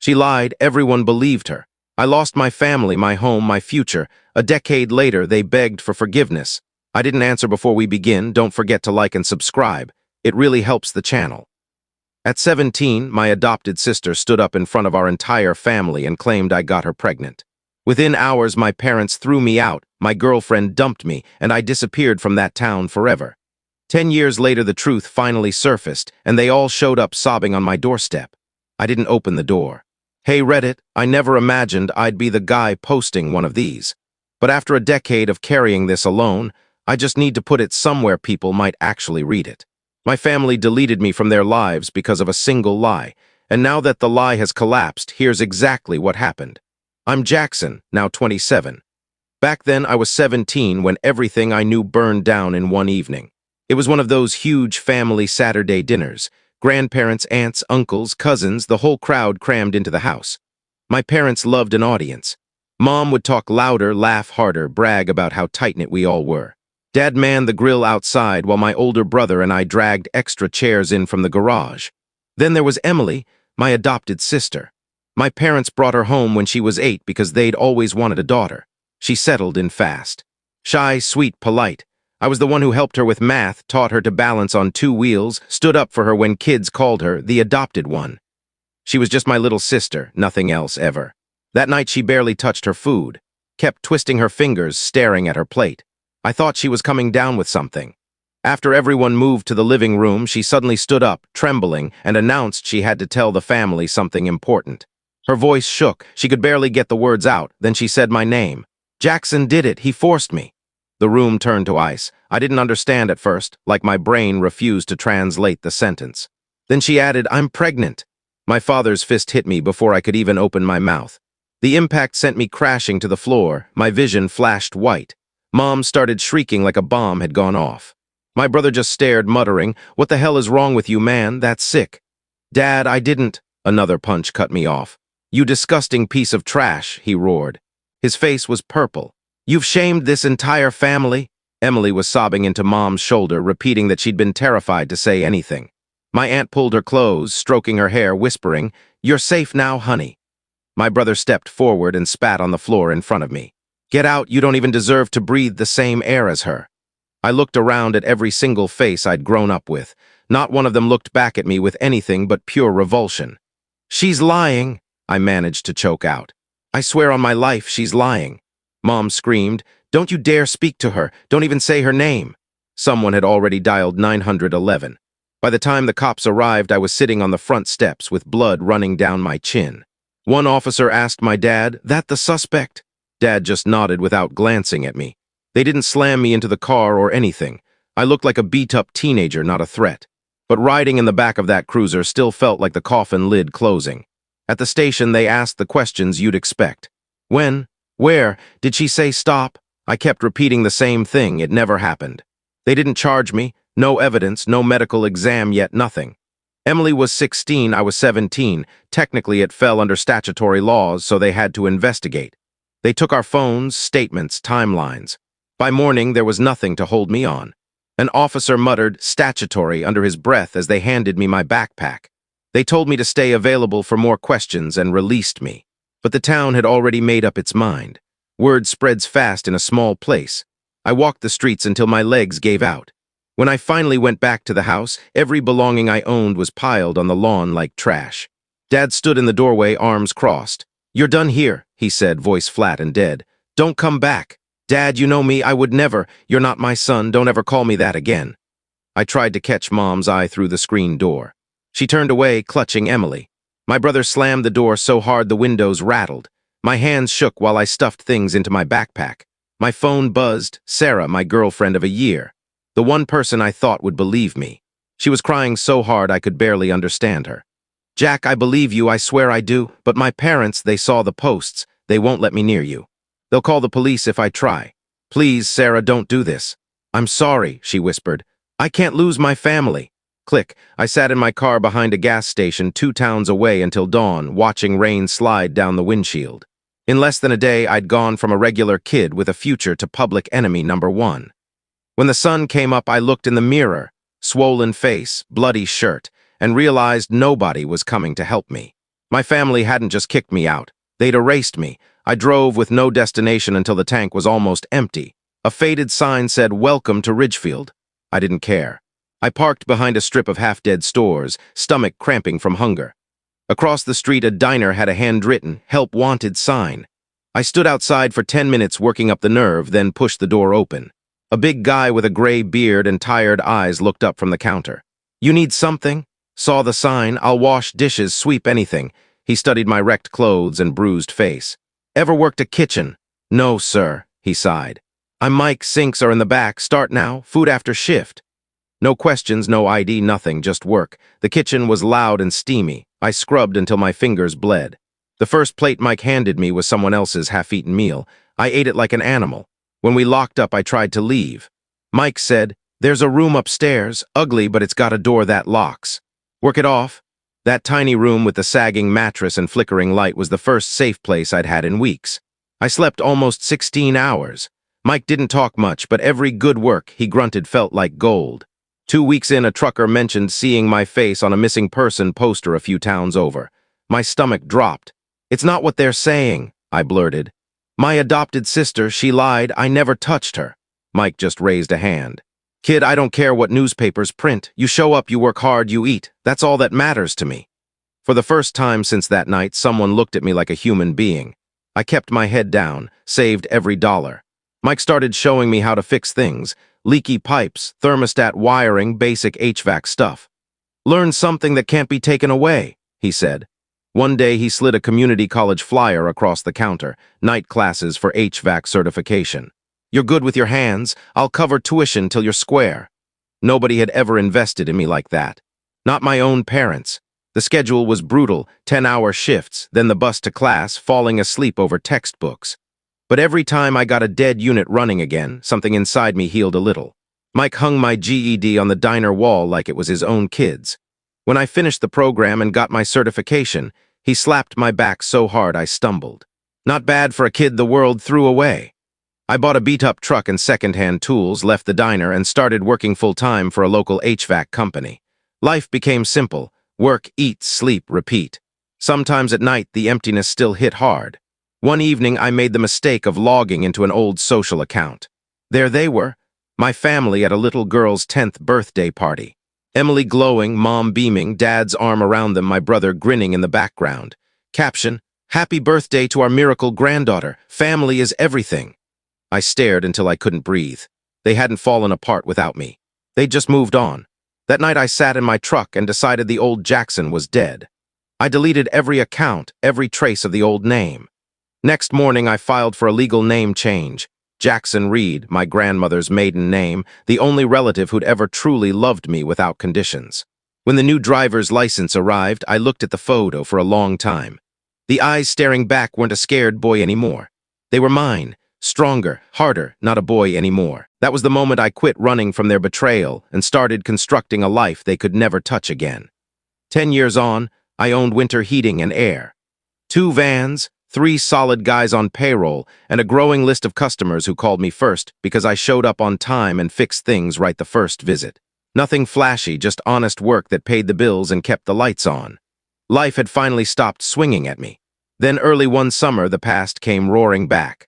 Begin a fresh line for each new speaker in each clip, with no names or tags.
She lied, everyone believed her. I lost my family, my home, my future. A decade later, they begged for forgiveness. I didn't answer before we begin. Don't forget to like and subscribe. It really helps the channel. At 17, my adopted sister stood up in front of our entire family and claimed I got her pregnant. Within hours, my parents threw me out, my girlfriend dumped me, and I disappeared from that town forever. 10 years later, the truth finally surfaced, and they all showed up sobbing on my doorstep. I didn't open the door. Hey Reddit, I never imagined I'd be the guy posting one of these. But after a decade of carrying this alone, I just need to put it somewhere people might actually read it. My family deleted me from their lives because of a single lie, and now that the lie has collapsed, here's exactly what happened. I'm Jackson, now 27. Back then, I was 17 when everything I knew burned down in one evening. It was one of those huge family Saturday dinners. Grandparents, aunts, uncles, cousins, the whole crowd crammed into the house. My parents loved an audience. Mom would talk louder, laugh harder, brag about how tight-knit we all were. Dad manned the grill outside while my older brother and I dragged extra chairs in from the garage. Then there was Emily, my adopted sister. My parents brought her home when she was 8 because they'd always wanted a daughter. She settled in fast. Shy, sweet, polite. I was the one who helped her with math, taught her to balance on 2 wheels, stood up for her when kids called her the adopted one. She was just my little sister, nothing else ever. That night she barely touched her food, kept twisting her fingers, staring at her plate. I thought she was coming down with something. After everyone moved to the living room, she suddenly stood up, trembling, and announced she had to tell the family something important. Her voice shook. She could barely get the words out. Then she said my name. Jackson did it. He forced me. The room turned to ice. I didn't understand at first, like my brain refused to translate the sentence. Then she added, I'm pregnant. My father's fist hit me before I could even open my mouth. The impact sent me crashing to the floor. My vision flashed white. Mom started shrieking like a bomb had gone off. My brother just stared, muttering, what the hell is wrong with you, man? That's sick. Dad, I didn't. Another punch cut me off. You disgusting piece of trash, he roared. His face was purple. You've shamed this entire family? Emily was sobbing into Mom's shoulder, repeating that she'd been terrified to say anything. My aunt pulled her close, stroking her hair, whispering, You're safe now, honey. My brother stepped forward and spat on the floor in front of me. Get out, you don't even deserve to breathe the same air as her. I looked around at every single face I'd grown up with. Not one of them looked back at me with anything but pure revulsion. She's lying, I managed to choke out. I swear on my life she's lying. Mom screamed, Don't you dare speak to her, don't even say her name. Someone had already dialed 911. By the time the cops arrived, I was sitting on the front steps with blood running down my chin. One officer asked my dad, That the suspect? Dad just nodded without glancing at me. They didn't slam me into the car or anything. I looked like a beat-up teenager, not a threat. But riding in the back of that cruiser still felt like the coffin lid closing. At the station, they asked the questions you'd expect. When? Where? Did she say stop? I kept repeating the same thing. It never happened. They didn't charge me. No evidence, no medical exam, yet nothing. Emily was 16, I was 17. Technically, it fell under statutory laws, so they had to investigate. They took our phones, statements, timelines. By morning, there was nothing to hold me on. An officer muttered statutory under his breath as they handed me my backpack. They told me to stay available for more questions and released me. But the town had already made up its mind. Word spreads fast in a small place. I walked the streets until my legs gave out. When I finally went back to the house, every belonging I owned was piled on the lawn like trash. Dad stood in the doorway, arms crossed. You're done here, he said, voice flat and dead. Don't come back. Dad, you know me, I would never. You're not my son, don't ever call me that again. I tried to catch Mom's eye through the screen door. She turned away, clutching Emily. My brother slammed the door so hard the windows rattled. My hands shook while I stuffed things into my backpack. My phone buzzed. Sarah, my girlfriend of a year. The one person I thought would believe me. She was crying so hard I could barely understand her. Jack, I believe you, I swear I do, but my parents, they saw the posts. They won't let me near you. They'll call the police if I try. Please, Sarah, don't do this. I'm sorry, she whispered. I can't lose my family. Click. I sat in my car behind a gas station 2 towns away until dawn, watching rain slide down the windshield. In less than a day, I'd gone from a regular kid with a future to public enemy #1. When the sun came up, I looked in the mirror, swollen face, bloody shirt, and realized nobody was coming to help me. My family hadn't just kicked me out. They'd erased me. I drove with no destination until the tank was almost empty. A faded sign said, "Welcome to Ridgefield." I didn't care. I parked behind a strip of half-dead stores, stomach cramping from hunger. Across the street, a diner had a handwritten, "Help Wanted" sign. I stood outside for 10 minutes working up the nerve, then pushed the door open. A big guy with a gray beard and tired eyes looked up from the counter. "You need something?" Saw the sign, "I'll wash dishes, sweep anything." He studied my wrecked clothes and bruised face. "Ever worked a kitchen?" "No, sir," he sighed. "I'm Mike, sinks are in the back, start now, food after shift." No questions, no ID, nothing, just work. The kitchen was loud and steamy. I scrubbed until my fingers bled. The first plate Mike handed me was someone else's half-eaten meal. I ate it like an animal. When we locked up, I tried to leave. Mike said, "There's a room upstairs, ugly, but it's got a door that locks. Work it off." That tiny room with the sagging mattress and flickering light was the first safe place I'd had in weeks. I slept almost 16 hours. Mike didn't talk much, but every good work he grunted felt like gold. 2 weeks in, a trucker mentioned seeing my face on a missing person poster a few towns over. My stomach dropped. "It's not what they're saying," I blurted. "My adopted sister, she lied, I never touched her." Mike just raised a hand. "Kid, I don't care what newspapers print. You show up, you work hard, you eat. That's all that matters to me." For the first time since that night, someone looked at me like a human being. I kept my head down, saved every dollar. Mike started showing me how to fix things. Leaky pipes, thermostat wiring, basic HVAC stuff. "Learn something that can't be taken away," he said. One day he slid a community college flyer across the counter, night classes for HVAC certification. "You're good with your hands, I'll cover tuition till you're square." Nobody had ever invested in me like that. Not my own parents. The schedule was brutal, 10-hour shifts, then the bus to class, falling asleep over textbooks. But every time I got a dead unit running again, something inside me healed a little. Mike hung my GED on the diner wall like it was his own kid's. When I finished the program and got my certification, he slapped my back so hard I stumbled. Not bad for a kid the world threw away. I bought a beat-up truck and second-hand tools, left the diner, and started working full-time for a local HVAC company. Life became simple. Work, eat, sleep, repeat. Sometimes at night, the emptiness still hit hard. One evening, I made the mistake of logging into an old social account. There they were, my family at a little girl's 10th birthday party. Emily glowing, mom beaming, dad's arm around them, my brother grinning in the background. Caption, "Happy birthday to our miracle granddaughter. Family is everything." I stared until I couldn't breathe. They hadn't fallen apart without me. They'd just moved on. That night I sat in my truck and decided the old Jackson was dead. I deleted every account, every trace of the old name. Next morning I filed for a legal name change. Jackson Reed, my grandmother's maiden name, the only relative who'd ever truly loved me without conditions. When the new driver's license arrived, I looked at the photo for a long time. The eyes staring back weren't a scared boy anymore. They were mine, stronger, harder, not a boy anymore. That was the moment I quit running from their betrayal and started constructing a life they could never touch again. 10 years on, I owned winter heating and air. 2 vans, 3 solid guys on payroll, and a growing list of customers who called me first because I showed up on time and fixed things right the first visit. Nothing flashy, just honest work that paid the bills and kept the lights on. Life had finally stopped swinging at me. Then early one summer, the past came roaring back.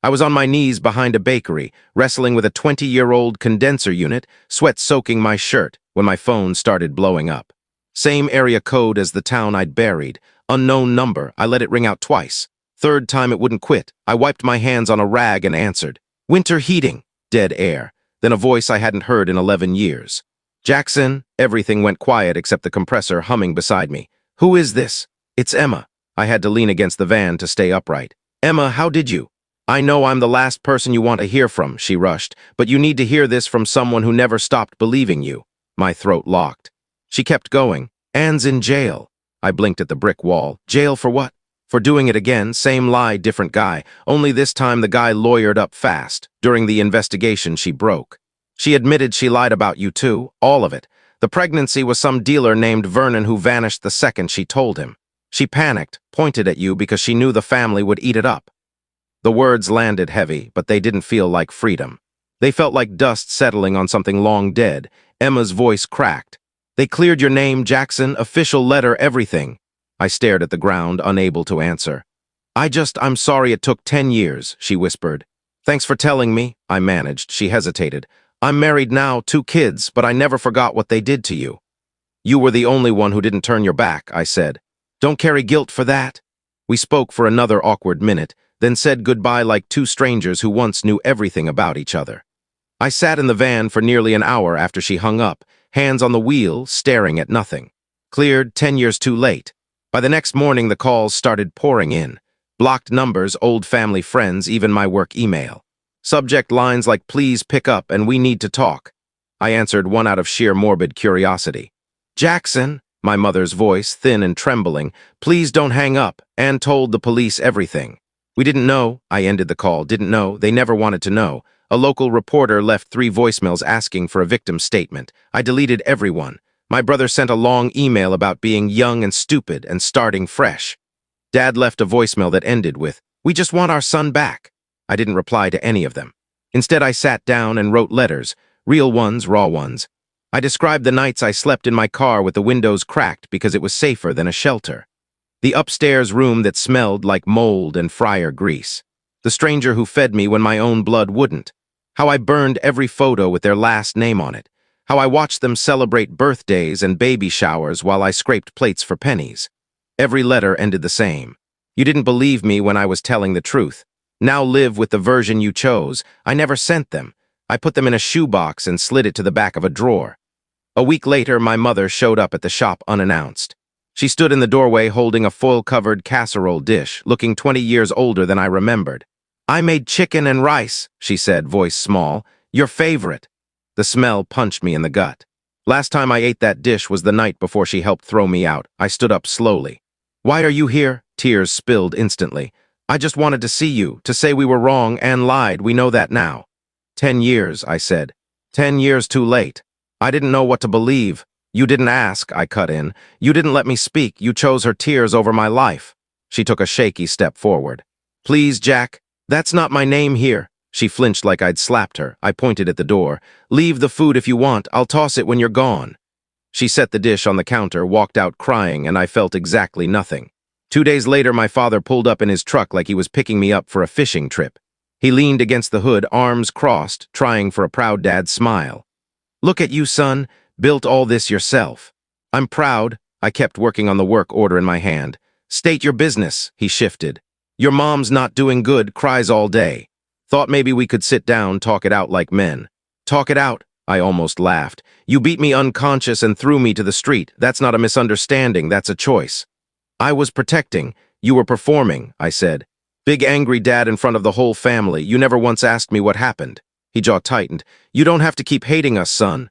I was on my knees behind a bakery, wrestling with a 20-year-old condenser unit, sweat soaking my shirt, when my phone started blowing up. Same area code as the town I'd buried. Unknown number. I let it ring out twice. Third time it wouldn't quit. I wiped my hands on a rag and answered. "Winter heating." Dead air. Then a voice I hadn't heard in 11 years. "Jackson." Everything went quiet except the compressor humming beside me. "Who is this?" "It's Emma." I had to lean against the van to stay upright. "Emma, how did you?" "I know I'm the last person you want to hear from," she rushed, "but you need to hear this from someone who never stopped believing you." My throat locked. She kept going. "Anne's in jail." I blinked at the brick wall. "Jail for what?" "For doing it again, same lie, different guy. Only this time the guy lawyered up fast. During the investigation, she broke. She admitted she lied about you too, all of it. The pregnancy was some dealer named Vernon who vanished the second she told him. She panicked, pointed at you because she knew the family would eat it up." The words landed heavy, but they didn't feel like freedom. They felt like dust settling on something long dead. Emma's voice cracked. "They cleared your name, Jackson, official letter, everything." I stared at the ground, unable to answer. I'm sorry it took 10 years, she whispered. Thanks for telling me, I managed. She hesitated. I'm married now, 2 kids, but I never forgot what they did to you. You were the only one who didn't turn your back, I said. Don't carry guilt for that. We spoke for another awkward minute, then said goodbye like 2 strangers who once knew everything about each other. I sat in the van for nearly an hour after she hung up, hands on the wheel, staring at nothing. Cleared 10 years too late. By the next morning, the calls started pouring in. Blocked numbers, old family friends, even my work email. Subject lines like, please pick up and we need to talk. I answered one out of sheer morbid curiosity. Jackson, my mother's voice, thin and trembling, please don't hang up, and told the police everything. We didn't know, I ended the call, didn't know, they never wanted to know. A local reporter left 3 voicemails asking for a victim statement. I deleted everyone. My brother sent a long email about being young and stupid and starting fresh. Dad left a voicemail that ended with, we just want our son back. I didn't reply to any of them. Instead, I sat down and wrote letters, real ones, raw ones. I described the nights I slept in my car with the windows cracked because it was safer than a shelter. The upstairs room that smelled like mold and fryer grease. The stranger who fed me when my own blood wouldn't. How I burned every photo with their last name on it. How I watched them celebrate birthdays and baby showers while I scraped plates for pennies. Every letter ended the same. You didn't believe me when I was telling the truth. Now live with the version you chose. I never sent them. I put them in a shoebox and slid it to the back of a drawer. A week later, my mother showed up at the shop unannounced. She stood in the doorway holding a foil-covered casserole dish, looking 20 years older than I remembered. I made chicken and rice, she said, voice small. Your favorite. The smell punched me in the gut. Last time I ate that dish was the night before she helped throw me out. I stood up slowly. Why are you here? Tears spilled instantly. I just wanted to see you, to say we were wrong and lied. We know that now. 10 years, I said. 10 years too late. I didn't know what to believe. You didn't ask, I cut in. You didn't let me speak. You chose her tears over my life. She took a shaky step forward. Please, Jack, that's not my name here. She flinched like I'd slapped her. I pointed at the door. Leave the food if you want. I'll toss it when you're gone. She set the dish on the counter, walked out crying, and I felt exactly nothing. 2 days later, my father pulled up in his truck like he was picking me up for a fishing trip. He leaned against the hood, arms crossed, trying for a proud dad smile. Look at you, son. Built all this yourself. I'm proud. I kept working on the work order in my hand. State your business, he shifted. Your mom's not doing good, cries all day. Thought maybe we could sit down, talk it out like men. Talk it out, I almost laughed. You beat me unconscious and threw me to the street. That's not a misunderstanding, that's a choice. I was protecting. You were performing, I said. Big angry dad in front of the whole family. You never once asked me what happened. He jaw tightened. You don't have to keep hating us, son.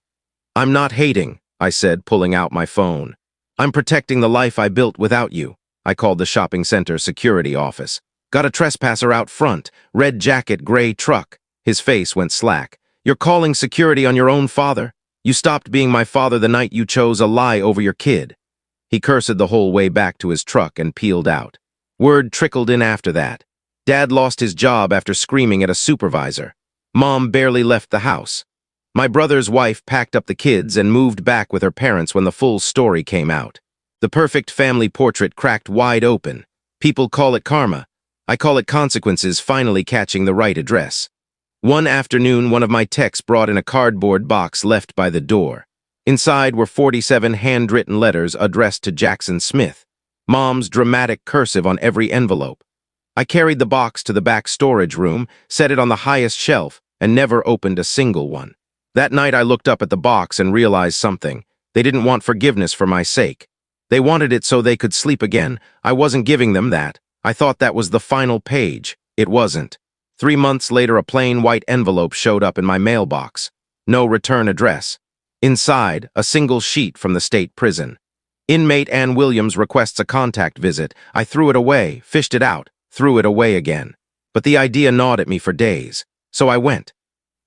I'm not hating, I said, pulling out my phone. I'm protecting the life I built without you. I called the shopping center security office. Got a trespasser out front, red jacket, gray truck. His face went slack. You're calling security on your own father? You stopped being my father the night you chose a lie over your kid. He cursed the whole way back to his truck and peeled out. Word trickled in after that. Dad lost his job after screaming at a supervisor. Mom barely left the house. My brother's wife packed up the kids and moved back with her parents when the full story came out. The perfect family portrait cracked wide open. People call it karma. I call it consequences finally catching the right address. One afternoon, one of my texts brought in a cardboard box left by the door. Inside were 47 handwritten letters addressed to Jackson Smith. Mom's dramatic cursive on every envelope. I carried the box to the back storage room, set it on the highest shelf, and never opened a single one. That night I looked up at the box and realized something. They didn't want forgiveness for my sake. They wanted it so they could sleep again. I wasn't giving them that. I thought that was the final page. It wasn't. 3 months later, a plain white envelope showed up in my mailbox. No return address. Inside, a single sheet from the state prison. Inmate Ann Williams requests a contact visit. I threw it away, fished it out, threw it away again. But the idea gnawed at me for days. So I went.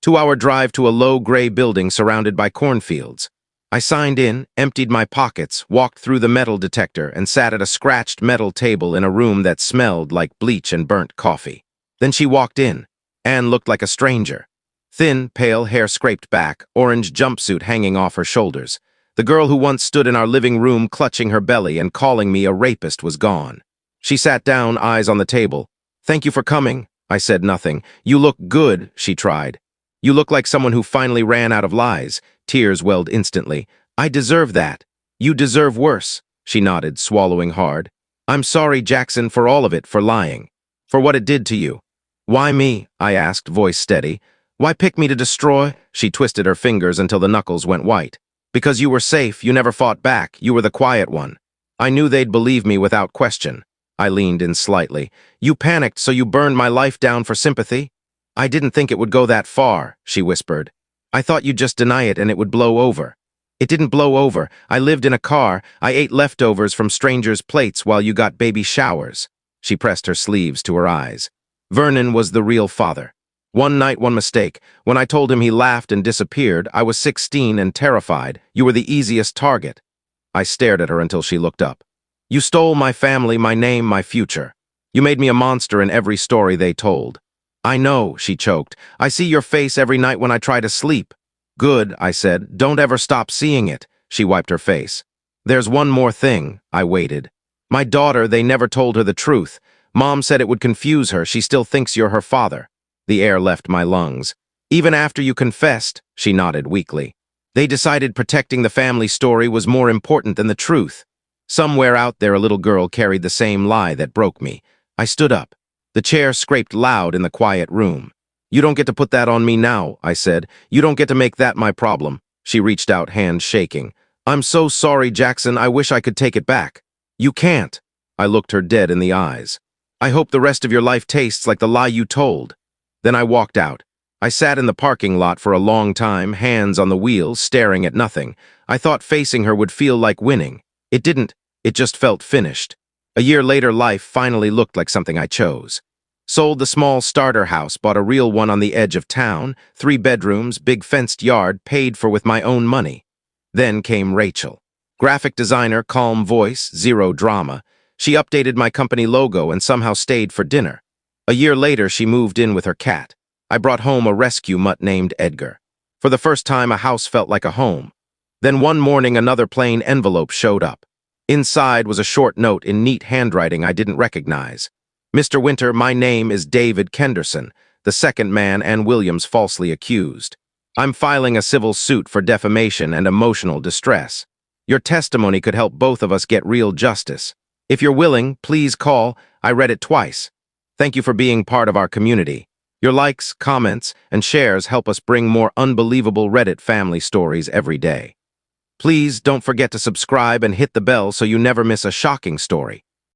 2-hour drive to a low gray building surrounded by cornfields. I signed in, emptied my pockets, walked through the metal detector, and sat at a scratched metal table in a room that smelled like bleach and burnt coffee. Then she walked in. Anne looked like a stranger. Thin, pale, hair scraped back, orange jumpsuit hanging off her shoulders. The girl who once stood in our living room clutching her belly and calling me a rapist was gone. She sat down, eyes on the table. "Thank you for coming." I said nothing. "You look good," she tried. "You look like someone who finally ran out of lies." Tears welled instantly. "I deserve that." "You deserve worse." She nodded, swallowing hard. "I'm sorry, Jackson, for all of it, for lying. For what it did to you." "Why me?" I asked, voice steady. "Why pick me to destroy?" She twisted her fingers until the knuckles went white. "Because you were safe, you never fought back, you were the quiet one. I knew they'd believe me without question." I leaned in slightly. "You panicked, so you burned my life down for sympathy?" "I didn't think it would go that far," she whispered. "I thought you'd just deny it and it would blow over." "It didn't blow over. I lived in a car. I ate leftovers from strangers' plates while you got baby showers." She pressed her sleeves to her eyes. "Vernon was the real father. One night, one mistake. When I told him, he laughed and disappeared. I was 16 and terrified. You were the easiest target." I stared at her until she looked up. "You stole my family, my name, my future. You made me a monster in every story they told." "I know," she choked. "I see your face every night when I try to sleep." "Good," I said. "Don't ever stop seeing it." She wiped her face. "There's one more thing." I waited. "My daughter, they never told her the truth. Mom said it would confuse her. She still thinks you're her father." The air left my lungs. "Even after you confessed," she nodded weakly. "They decided protecting the family story was more important than the truth." Somewhere out there, a little girl carried the same lie that broke me. I stood up. The chair scraped loud in the quiet room. "You don't get to put that on me now," I said. "You don't get to make that my problem." She reached out, hands shaking. "I'm so sorry, Jackson. I wish I could take it back." "You can't." I looked her dead in the eyes. "I hope the rest of your life tastes like the lie you told." Then I walked out. I sat in the parking lot for a long time, hands on the wheels, staring at nothing. I thought facing her would feel like winning. It didn't. It just felt finished. A year later, life finally looked like something I chose. Sold the small starter house, bought a real one on the edge of town, 3 bedrooms, big fenced yard, paid for with my own money. Then came Rachel. Graphic designer, calm voice, zero drama. She updated my company logo and somehow stayed for dinner. A year later, she moved in with her cat. I brought home a rescue mutt named Edgar. For the first time, a house felt like a home. Then one morning, another plain envelope showed up. Inside was a short note in neat handwriting I didn't recognize. "Mr. Winter, my name is David Kenderson, the second man Ann Williams falsely accused. I'm filing a civil suit for defamation and emotional distress. Your testimony could help both of us get real justice. If you're willing, please call." I read it twice. "Thank you for being part of our community. Your likes, comments, and shares help us bring more unbelievable Reddit family stories every day. Please don't forget to subscribe and hit the bell so you never miss a shocking story."